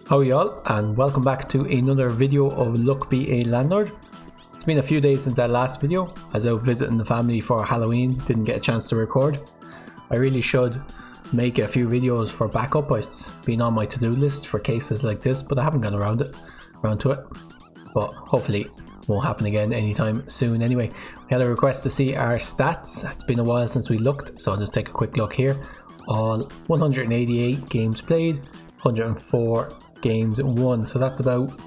How are y'all, and welcome back to another video of Luck Be a Landlord. It's been a few days since that last video. I was out visiting the family for Halloween, didn't get a chance to record. I really should make a few videos for backup. It's been on my to-do list for cases like this, but I haven't gone around to it. But hopefully it won't happen again anytime soon anyway. We had a request to see our stats. It's been a while since we looked, so I'll just take a quick look here. All 188 games played, 104 games won, so that's about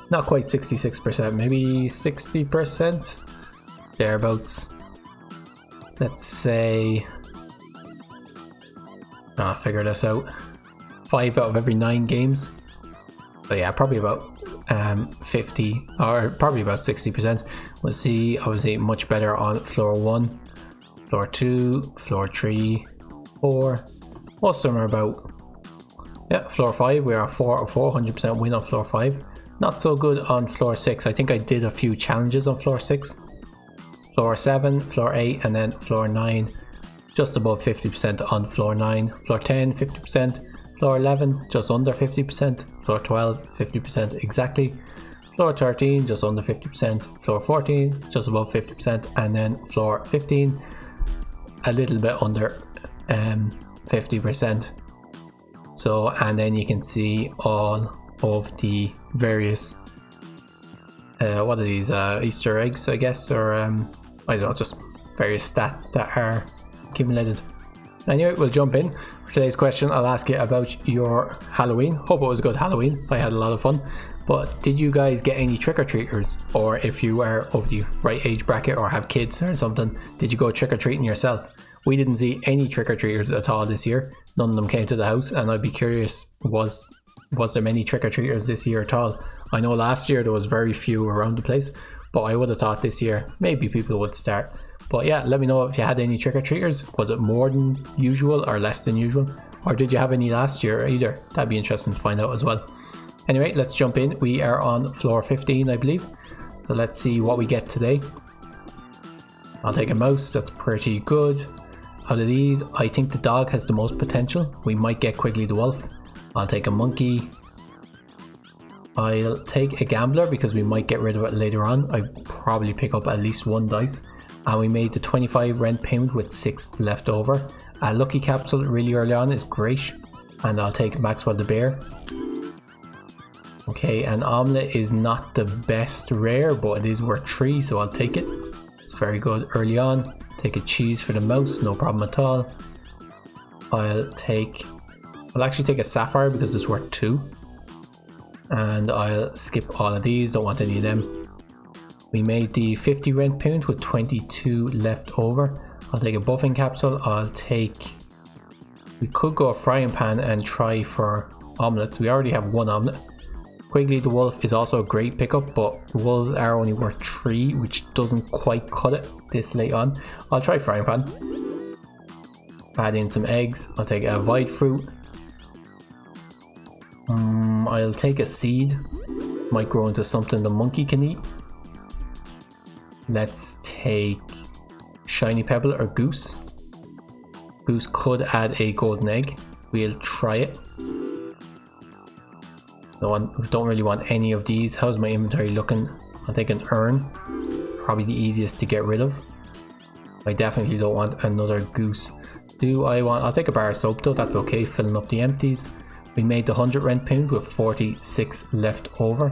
not quite 66%, maybe 60% thereabouts. Let's say I'll figure this out. 5 out of every 9 games, so yeah, probably about 50 or probably about 60%. We'll see. Obviously much better on floor 1, floor 2, floor 3, 4. Most of them are about, yeah, floor 5, we are 4 out of 4, 100% win on floor 5. Not so good on floor 6. I think I did a few challenges on floor 6. Floor 7, floor 8, and then floor 9. Just above 50% on floor 9. Floor 10, 50%. Floor 11, just under 50%. Floor 12, 50% exactly. Floor 13, just under 50%. Floor 14, just above 50%. And then floor 15, a little bit under 50%. So, and then you can see all of the various what are these, Easter eggs, I guess, or I don't know, just various stats that are accumulated. Anyway, we'll jump in. For today's question, I'll ask you about your Halloween. Hope it was a good Halloween. I had a lot of fun. But did you guys get any trick-or-treaters? Or if you are of the right age bracket or have kids or something, did you go trick-or-treating yourself? We didn't see any trick-or-treaters at all this year. None of them came to the house, and I'd be curious, was there many trick-or-treaters this year at all? I know last year there was very few around the place, but I would have thought this year maybe people would start. But yeah, let me know if you had any trick-or-treaters. Was it more than usual or less than usual? Or did you have any last year either? That'd be interesting to find out as well. Anyway, let's jump in. We are on floor 15, I believe. So let's see what we get today. I'll take a mouse, that's pretty good. Out of these, I think the dog has the most potential. We might get Quigley the wolf. I'll take a monkey. I'll take a gambler because we might get rid of it later on. I probably pick up at least 1 dice. And we made the 25 rent payment with 6 left over. A lucky capsule really early on is great. And I'll take Maxwell the bear. Okay, an omelette is not the best rare, but it is worth 3, so I'll take it. It's very good early on. Take a cheese for the mouse, no problem at all. I'll actually take a sapphire because it's worth 2. And I'll skip all of these, don't want any of them. We made the 50 rent payment with 22 left over. I'll take a buffing capsule. We could go a frying pan and try for omelettes. We already have 1 omelette. Quigley the wolf is also a great pickup, but wolves are only worth 3, which doesn't quite cut it this late on. I'll try frying pan. Add in some eggs. I'll take a vide fruit. I'll take a seed. Might grow into something the monkey can eat. Let's take shiny pebble or goose. Goose could add a golden egg. We'll try it. Don't really want any of these. How's my inventory looking? I'll take an urn. Probably the easiest to get rid of. I definitely don't want another goose. I'll take a bar of soap though, that's okay, filling up the empties. We made the 100 rent payment with 46 left over.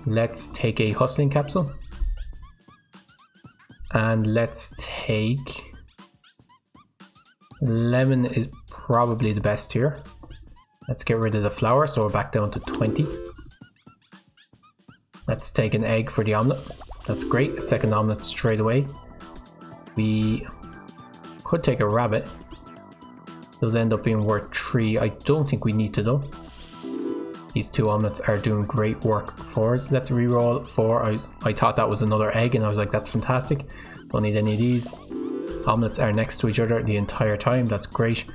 Let's take a hustling capsule. And let's take lemon is probably the best here. Let's get rid of the flour, so we're back down to 20. Let's take an egg for the omelette. That's great, a second omelette straight away. We could take a rabbit. Those end up being worth 3. I don't think we need to though. These 2 omelettes are doing great work for us. Let's reroll 4. I thought that was another egg and I was like, that's fantastic. Don't need any of these. Omelettes are next to each other the entire time, that's great.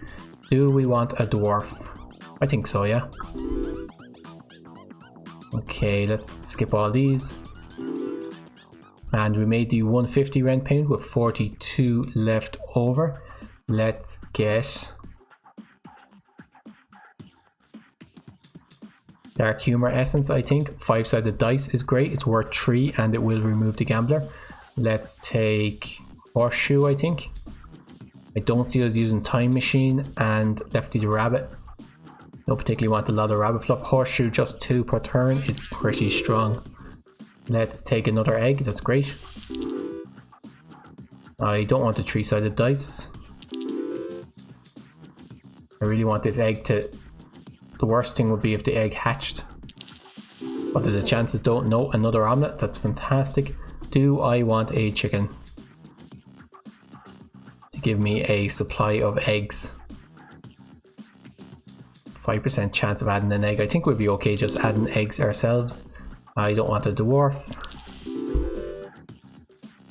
Do we want a dwarf? I think so, yeah. Okay, let's skip all these. And we made the 150 rent payment with 42 left over. Let's get Dark humor essence, I think. 5-sided dice is great. It's worth 3 and it will remove the gambler. Let's take horseshoe, I think. I don't see us using time machine and Lefty the rabbit. Don't particularly want a lot of rabbit fluff. Horseshoe, just 2 per turn is pretty strong. Let's take another egg. That's great. I don't want a 3-sided dice. I really want this egg to... The worst thing would be if the egg hatched. What are the chances? Don't know. Another omelette. That's fantastic. Do I want a chicken to give me a supply of eggs? 5% chance of adding an egg. I think we'd be okay just adding eggs ourselves. I don't want a dwarf.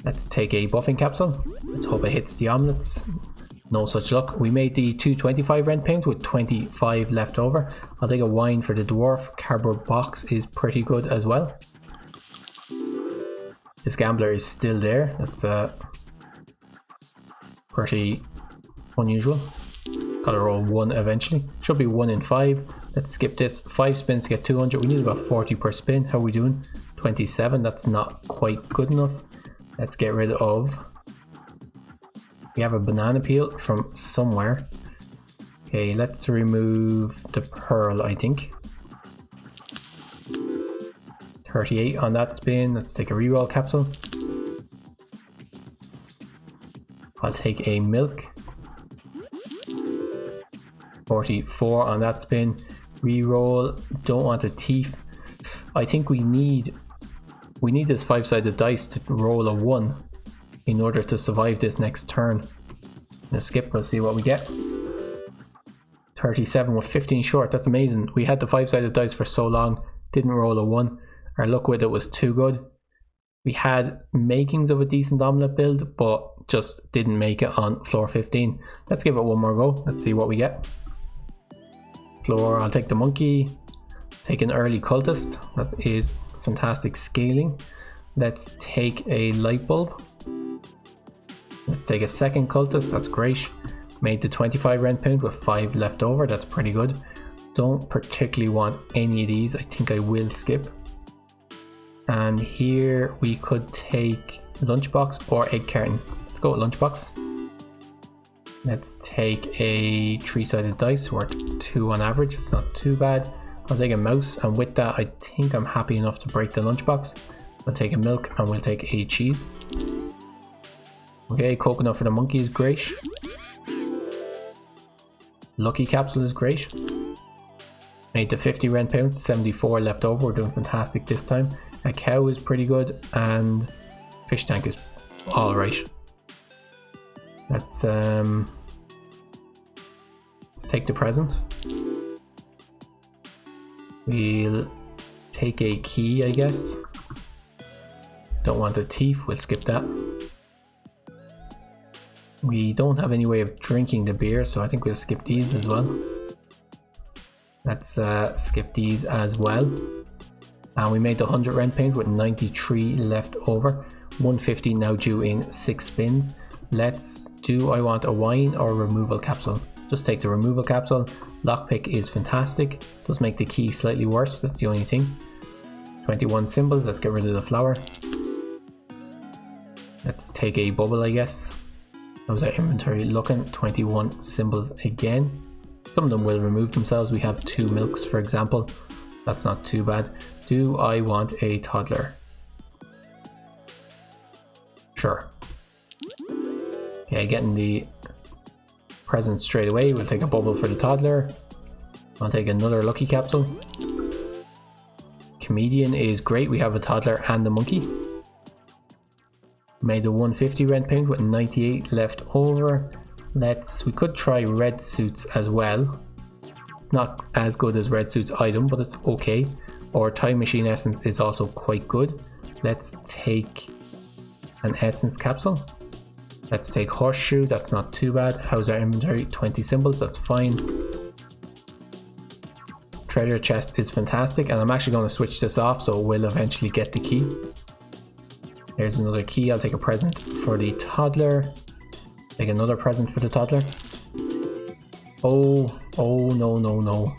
Let's take a buffing capsule. Let's hope it hits the omelettes. No such luck. We made the 225 rent paint with 25 left over. I'll take a wine for the dwarf. Cardboard box is pretty good as well. This gambler is still there. That's pretty unusual. Gotta roll 1 eventually. Should be 1 in 5. Let's skip this. 5 spins to get 200. We need about 40 per spin. How are we doing? 27. That's not quite good enough. Let's get rid of... We have a banana peel from somewhere. Okay, let's remove the pearl, I think. 38 on that spin. Let's take a reroll capsule. I'll take a milk. 44 on that spin. Reroll. Don't want a thief. I think we need this 5-sided dice to roll a 1 in order to survive this next turn. Let's skip, we'll see what we get. 37 with 15 short, that's amazing. We had the 5-sided dice for so long, didn't roll a 1. Our luck with it was too good. We had makings of a decent omelette build, but just didn't make it on floor 15. Let's give it one more go, let's see what we get. Floor, I'll take the monkey. Take an early cultist, that is fantastic scaling. Let's take a light bulb. Let's take a second cultist, that's great. Made the 25 rent paint with 5 left over, that's pretty good. Don't particularly want any of these, I think I will skip. And here we could take lunchbox or egg carton. Let's go with lunchbox. Let's take a 3-sided dice, worth 2 on average, it's not too bad. I'll take a mouse, and with that I think I'm happy enough to break the lunchbox. I'll take a milk and we'll take a cheese. Okay, coconut for the monkey is great. Lucky capsule is great. Made the 50 rent paint, 74 left over. We're doing fantastic this time. A cow is pretty good, and fish tank is alright. Let's take the present. We'll take a key, I guess. Don't want a thief, we'll skip that. We don't have any way of drinking the beer, so I think we'll skip these as well. Let's skip these as well. And we made the 100 rent paint with 93 left over. 150 now due in 6 spins. Do I want a wine or a removal capsule? Just take the removal capsule. Lockpick is fantastic. Does make the key slightly worse, that's the only thing. 21 symbols, let's get rid of the flower. Let's take a bubble, I guess. How's our inventory looking? 21 symbols again. Some of them will remove themselves. We have 2 milks, for example. That's not too bad. Do I want a toddler? Sure. Okay, getting the present straight away. We'll take a bubble for the toddler. I'll take another lucky capsule. Comedian is great. We have a toddler and a monkey. Made the 150 rent paint with 98 left over. We could try red suits as well. It's not as good as red suits item, but it's okay. Or time machine essence is also quite good. Let's take an essence capsule. Let's take horseshoe, that's not too bad. How's our inventory? 20 symbols, that's fine. Treasure chest is fantastic, and I'm actually going to switch this off so we'll eventually get the key. There's another key. I'll take a present for the toddler. Take another present for the toddler. Oh no.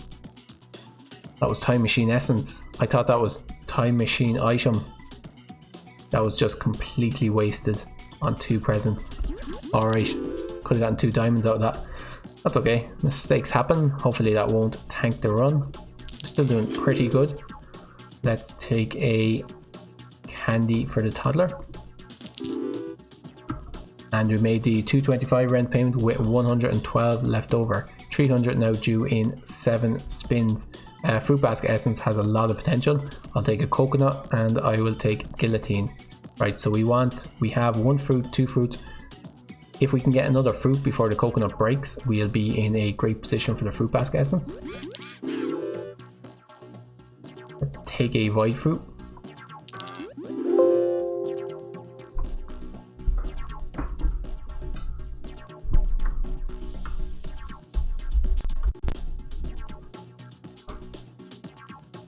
That was time machine essence. I thought that was time machine item. That was just completely wasted on 2 presents. Alright, could have gotten 2 diamonds out of that. That's okay, mistakes happen. Hopefully that won't tank the run. Still doing pretty good. Let's take a candy for the toddler. And we made the 225 rent payment with 112 left over. 300 now due in 7 spins. Fruit basket essence has a lot of potential. I'll take a coconut and I will take guillotine. Right, so we have 1 fruit, 2 fruits. If we can get another fruit before the coconut breaks, we'll be in a great position for the fruit basket essence. Let's take a void fruit.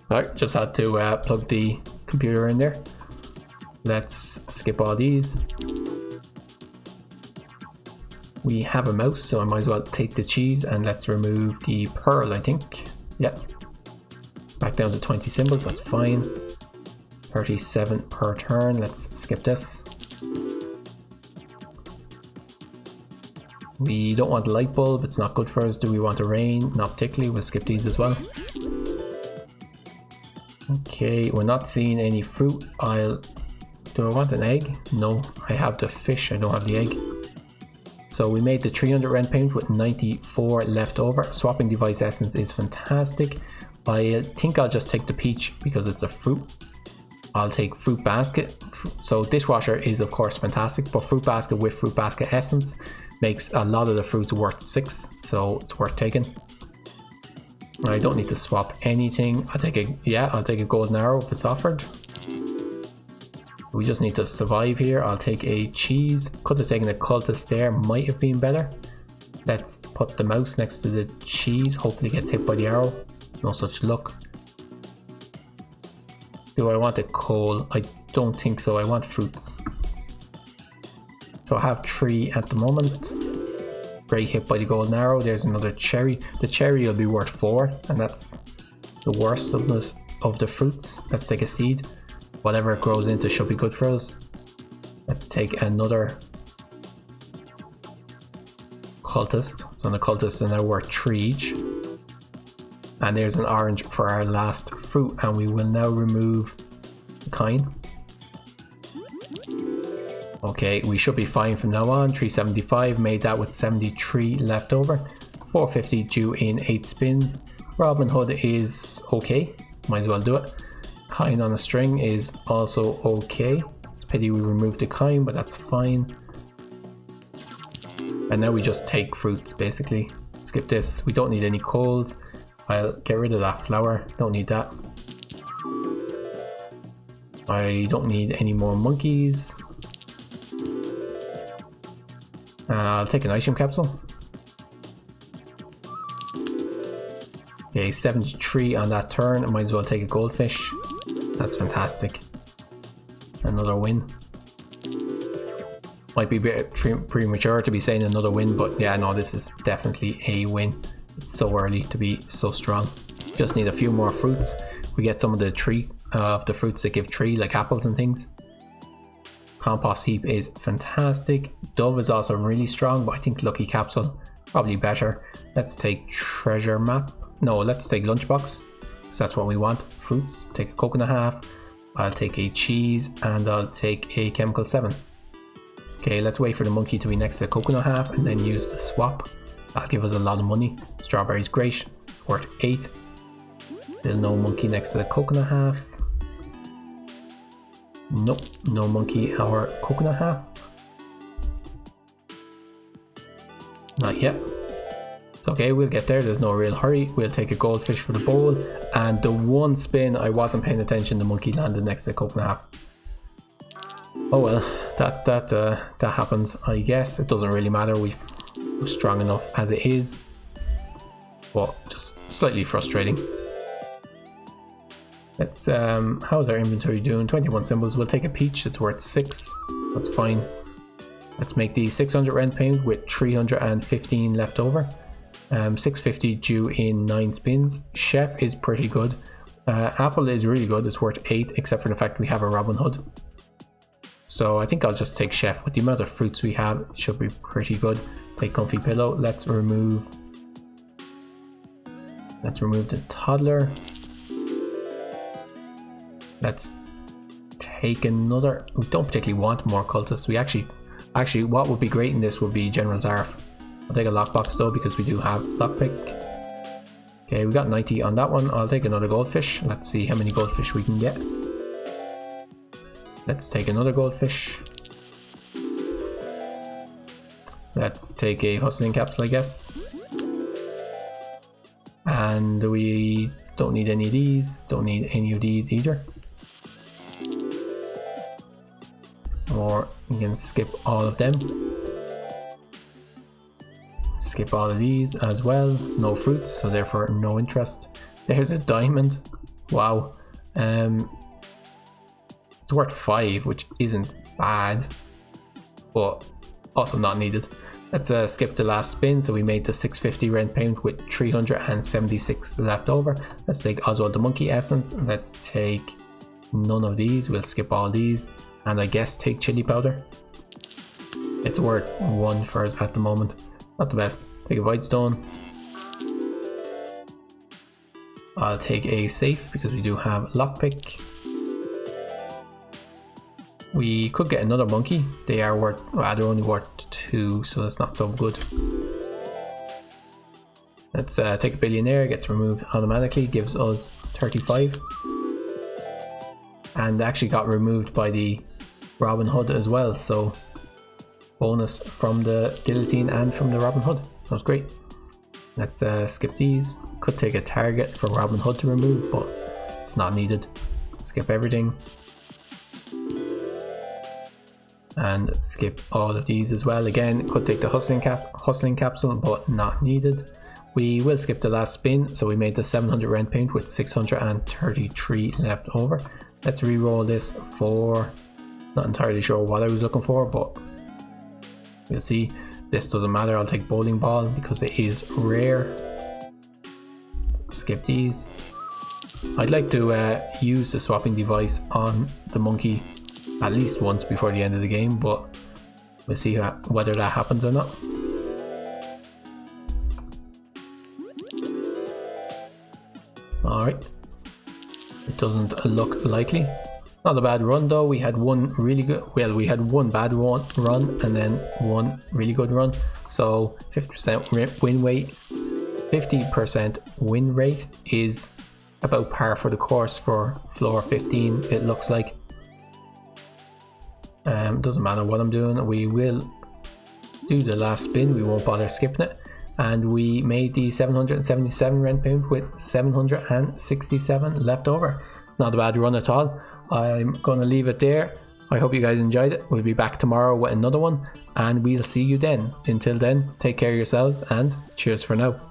Alright, just had to plug the computer in there. Let's skip all these. We have a mouse, so I might as well take the cheese and let's remove the pearl, I think. Yep. Back down to 20 symbols, that's fine. 37 per turn, let's skip this. We don't want a light bulb, it's not good for us. Do we want a rain? Not particularly, we'll skip these as well. Okay, we're not seeing any fruit. Do I want an egg? No, I have the fish, I don't have the egg. So we made the 300 rent payment with 94 left over. Swapping device essence is fantastic. I think I'll just take the peach because it's a fruit. I'll take fruit basket. So dishwasher is of course fantastic, but fruit basket with fruit basket essence makes a lot of the fruits worth 6, so it's worth taking. I don't need to swap anything. I'll take a golden arrow if it's offered. We just need to survive here. I'll take a cheese. Could have taken a cultist there, might have been better. Let's put the mouse next to the cheese. Hopefully it gets hit by the arrow. No such luck. Do I want a coal? I don't think so. I want fruits. So I have 3 at the moment. Great hit by the golden arrow. There's another cherry. The cherry will be worth 4, and that's the worst of the fruits. Let's take a seed. Whatever it grows into should be good for us. Let's take another cultist. So the cultists are now worth 3 each. And there's an orange for our last fruit, and we will now remove the coin. Okay, we should be fine from now on. 375, made that with 73 left over. 450 due in 8 spins. Robin Hood is okay, might as well do it. Coin on a string is also okay. It's a pity we removed the coin, but that's fine. And now we just take fruits basically. Skip this, we don't need any coals. I'll get rid of that flower, don't need that. I don't need any more monkeys. I'll take an item capsule. Okay, 73 on that turn. I might as well take a goldfish. That's fantastic. Another win. Might be a bit premature to be saying another win, but yeah, no, this is definitely a win. It's so early to be so strong. Just need a few more fruits. We get some of the fruits that give 3, like apples and things. Compost heap is fantastic. Dove is also really strong, but I think lucky capsule probably better. Let's take treasure map. No, let's take lunchbox, because that's what we want. Fruits. Take a coconut half. I'll take a cheese, and I'll take a chemical 7. Okay, let's wait for the monkey to be next to the coconut half, and then use the swap. That'll give us a lot of money. Strawberry's great. It's worth 8. Still no monkey next to the coconut half. Nope, no monkey or coconut half. Not yet. It's okay, we'll get there. There's no real hurry. We'll take a goldfish for the bowl. And the one spin I wasn't paying attention, the monkey landed next to the coconut half. Oh well, that happens, I guess. It doesn't really matter. We're strong enough as it is. But just slightly frustrating. Let's how's our inventory doing? 21 symbols. We'll take a peach. It's worth 6. That's fine. Let's make the 600 rent payment with 315 left over. 650 due in 9 spins. Chef is pretty good. Apple is really good. It's worth 8, except for the fact we have a Robin Hood. So I think I'll just take Chef. With the amount of fruits we have, it should be pretty good. Take Comfy Pillow. Let's remove the Toddler. Let's take another. We don't particularly want more cultists. We actually what would be great in this would be General Zarf. I'll take a lockbox though because we do have lockpick. Okay, we got 90 on that one. I'll take another goldfish. Let's see how many goldfish we can get. Let's take another goldfish. Let's take a hustling capsule, I guess. And we don't need any of these. Don't need any of these either. Or we can skip all of them. Skip all of these as well. No fruits, so therefore no interest. There's a diamond. Wow. It's worth 5, which isn't bad, but also not needed. Let's skip the last spin. So we made the 650 rent pound with 376 left over. Let's take Oswald the Monkey Essence. Let's take none of these. We'll skip all these. And I guess take chili powder. It's worth 1 for us at the moment. Not the best. Take a Void Stone. I'll take a safe because we do have lockpick. We could get another monkey. They are worth, well, they're only worth 2, so that's not so good. Let's take a Billionaire. Gets removed automatically. Gives us 35. And actually got removed by the Robin Hood as well, so bonus from the Guillotine and from the Robin Hood. That was great. Let's skip these. Could take a target for Robin Hood to remove, but it's not needed. Skip everything. And skip all of these as well. Again, could take the hustling capsule, but not needed. We will skip the last spin, so we made the 700 rent pound with 633 left over. Let's re-roll this for, not entirely sure what I was looking for, but we'll see. This doesn't matter. I'll take Bowling Ball because it is rare. Skip these. I'd like to use the swapping device on the monkey at least once before the end of the game, but we'll see whether that happens or not. Alright. It doesn't look likely. Not a bad run though. We had one really good, well, we had one bad run and then one really good run. So 50% win rate, 50% win rate is about par for the course for floor 15, it looks like. Doesn't matter what I'm doing, we will do the last spin, we won't bother skipping it. And we made the 777 rent pound with 767 left over. Not a bad run at all. I'm going to leave it there. I hope you guys enjoyed it. We'll be back tomorrow with another one, and we'll see you then. Until then, take care of yourselves and cheers for now.